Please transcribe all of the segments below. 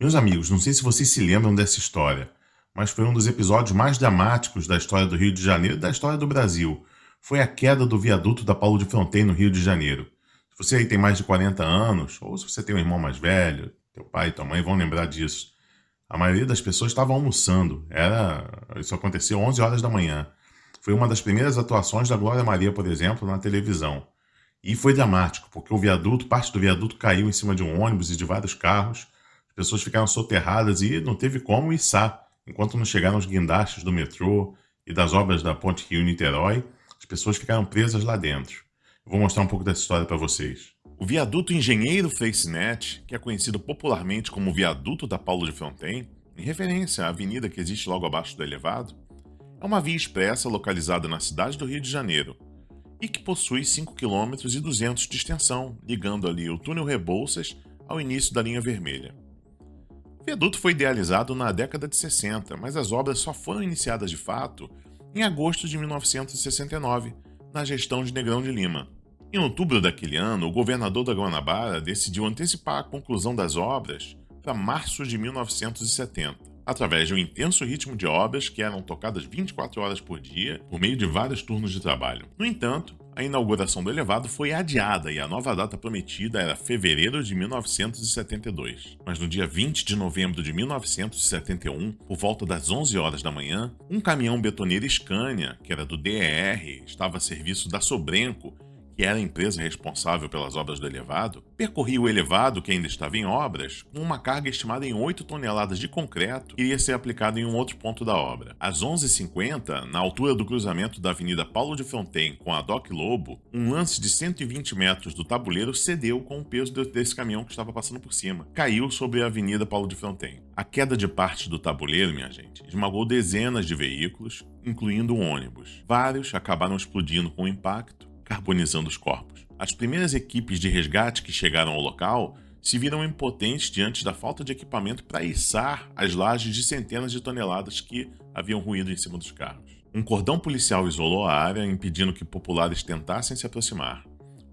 Meus amigos, não sei se vocês se lembram dessa história, mas foi um dos episódios mais dramáticos da história do Rio de Janeiro e da história do Brasil. Foi a queda do viaduto da Paulo de Fronten no Rio de Janeiro. Se você aí tem mais de 40 anos, ou se você tem um irmão mais velho, teu pai e tua mãe vão lembrar disso. A maioria das pessoas estava almoçando. Isso aconteceu 11 horas da manhã. Foi uma das primeiras atuações da Glória Maria, por exemplo, na televisão. E foi dramático, porque parte do viaduto caiu em cima de um ônibus e de vários carros. As pessoas ficaram soterradas e não teve como içar. Enquanto não chegaram os guindastes do metrô e das obras da Ponte Rio-Niterói, as pessoas ficaram presas lá dentro. Eu vou mostrar um pouco dessa história para vocês. O viaduto Engenheiro Freycinet, que é conhecido popularmente como Viaduto da Paulo de Fronten, em referência à avenida que existe logo abaixo do elevado, é uma via expressa localizada na cidade do Rio de Janeiro e que possui 5,2 km de extensão, ligando ali o túnel Rebouças ao início da linha vermelha. O viaduto foi idealizado na década de 60, mas as obras só foram iniciadas de fato em agosto de 1969, na gestão de Negrão de Lima. Em outubro daquele ano, o governador da Guanabara decidiu antecipar a conclusão das obras para março de 1970, através de um intenso ritmo de obras que eram tocadas 24 horas por dia, por meio de vários turnos de trabalho. No entanto, a inauguração do elevado foi adiada e a nova data prometida era fevereiro de 1972. Mas no dia 20 de novembro de 1971, por volta das 11 horas da manhã, um caminhão betoneiro Scania, que era do DER, estava a serviço da Sobrenco, que era a empresa responsável pelas obras do elevado, percorria o elevado, que ainda estava em obras, com uma carga estimada em 8 toneladas de concreto que iria ser aplicada em um outro ponto da obra. Às 11h50, na altura do cruzamento da Avenida Paulo de Fronten com a Doc Lobo, um lance de 120 metros do tabuleiro cedeu com o peso desse caminhão que estava passando por cima. Caiu sobre a Avenida Paulo de Fronten. A queda de parte do tabuleiro, minha gente, esmagou dezenas de veículos, incluindo um ônibus. Vários acabaram explodindo com o impacto, carbonizando os corpos. As primeiras equipes de resgate que chegaram ao local se viram impotentes diante da falta de equipamento para içar as lajes de centenas de toneladas que haviam ruído em cima dos carros. Um cordão policial isolou a área, impedindo que populares tentassem se aproximar.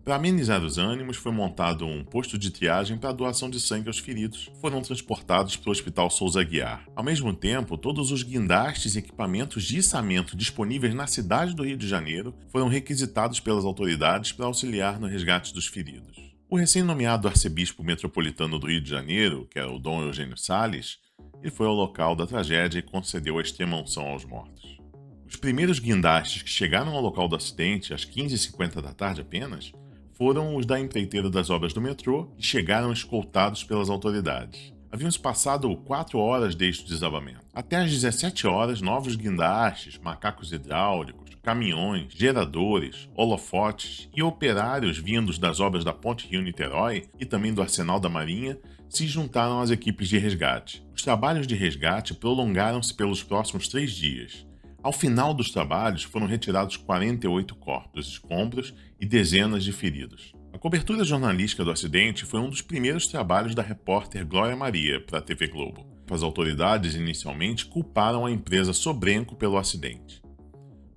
Para amenizar os ânimos, foi montado um posto de triagem para a doação de sangue aos feridos, que foram transportados para o Hospital Souza Aguiar. Ao mesmo tempo, todos os guindastes e equipamentos de içamento disponíveis na cidade do Rio de Janeiro foram requisitados pelas autoridades para auxiliar no resgate dos feridos. O recém-nomeado arcebispo metropolitano do Rio de Janeiro, que era o Dom Eugênio Salles, ele foi ao local da tragédia e concedeu a extrema-unção aos mortos. Os primeiros guindastes que chegaram ao local do acidente, às 15h50 da tarde apenas, foram os da empreiteira das obras do metrô e chegaram escoltados pelas autoridades. Haviam se passado 4 horas desde o desabamento. Até às 17 horas, novos guindastes, macacos hidráulicos, caminhões, geradores, holofotes e operários vindos das obras da Ponte Rio-Niterói e também do Arsenal da Marinha se juntaram às equipes de resgate. Os trabalhos de resgate prolongaram-se pelos próximos 3 dias. Ao final dos trabalhos, foram retirados 48 corpos, escombros e dezenas de feridos. A cobertura jornalística do acidente foi um dos primeiros trabalhos da repórter Glória Maria para a TV Globo. As autoridades inicialmente culparam a empresa Sobrenco pelo acidente.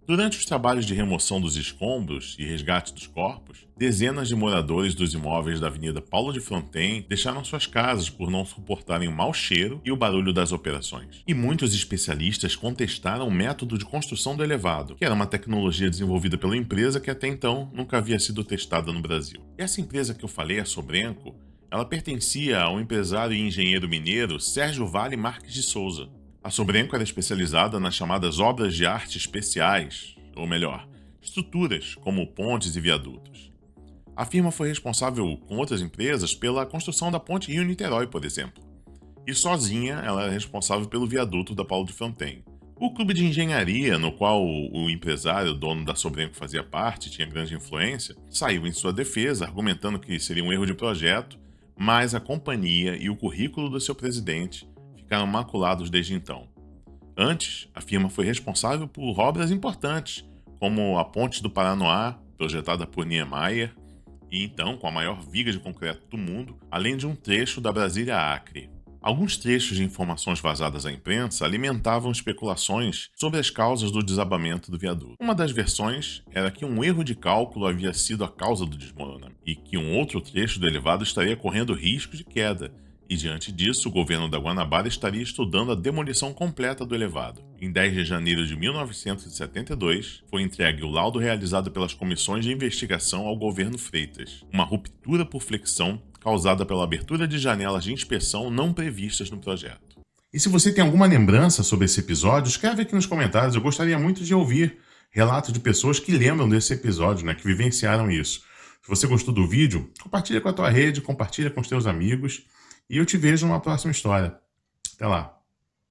Durante os trabalhos de remoção dos escombros e resgate dos corpos, dezenas de moradores dos imóveis da Avenida Paulo de Fronten deixaram suas casas por não suportarem o mau cheiro e o barulho das operações. E muitos especialistas contestaram o método de construção do elevado, que era uma tecnologia desenvolvida pela empresa que até então nunca havia sido testada no Brasil. E essa empresa que eu falei, a Sobrenco, ela pertencia ao empresário e engenheiro mineiro Sérgio Vale Marques de Souza. A Sobrenco era especializada nas chamadas obras de arte especiais, ou melhor, estruturas como pontes e viadutos. A firma foi responsável, com outras empresas, pela construção da ponte Rio-Niterói, por exemplo. E sozinha, ela era responsável pelo viaduto da Paulo de Fronten. O clube de engenharia, no qual o empresário, dono da Sobrenco, fazia parte, tinha grande influência, saiu em sua defesa, argumentando que seria um erro de projeto, mas a companhia e o currículo do seu presidente ficaram maculados desde então. Antes, a firma foi responsável por obras importantes, como a Ponte do Paranoá, projetada por Niemeyer, e então com a maior viga de concreto do mundo, além de um trecho da Brasília-Acre. Alguns trechos de informações vazadas à imprensa alimentavam especulações sobre as causas do desabamento do viaduto. Uma das versões era que um erro de cálculo havia sido a causa do desmoronamento, e que um outro trecho do elevado estaria correndo risco de queda, E diante disso, o governo da Guanabara estaria estudando a demolição completa do elevado. Em 10 de janeiro de 1972, foi entregue o laudo realizado pelas comissões de investigação ao governo Freitas, uma ruptura por flexão causada pela abertura de janelas de inspeção não previstas no projeto. E se você tem alguma lembrança sobre esse episódio, escreve aqui nos comentários. Eu gostaria muito de ouvir relatos de pessoas que lembram desse episódio, que vivenciaram isso. Se você gostou do vídeo, compartilha com a tua rede, compartilha com os teus amigos. E eu te vejo numa próxima história. Até lá!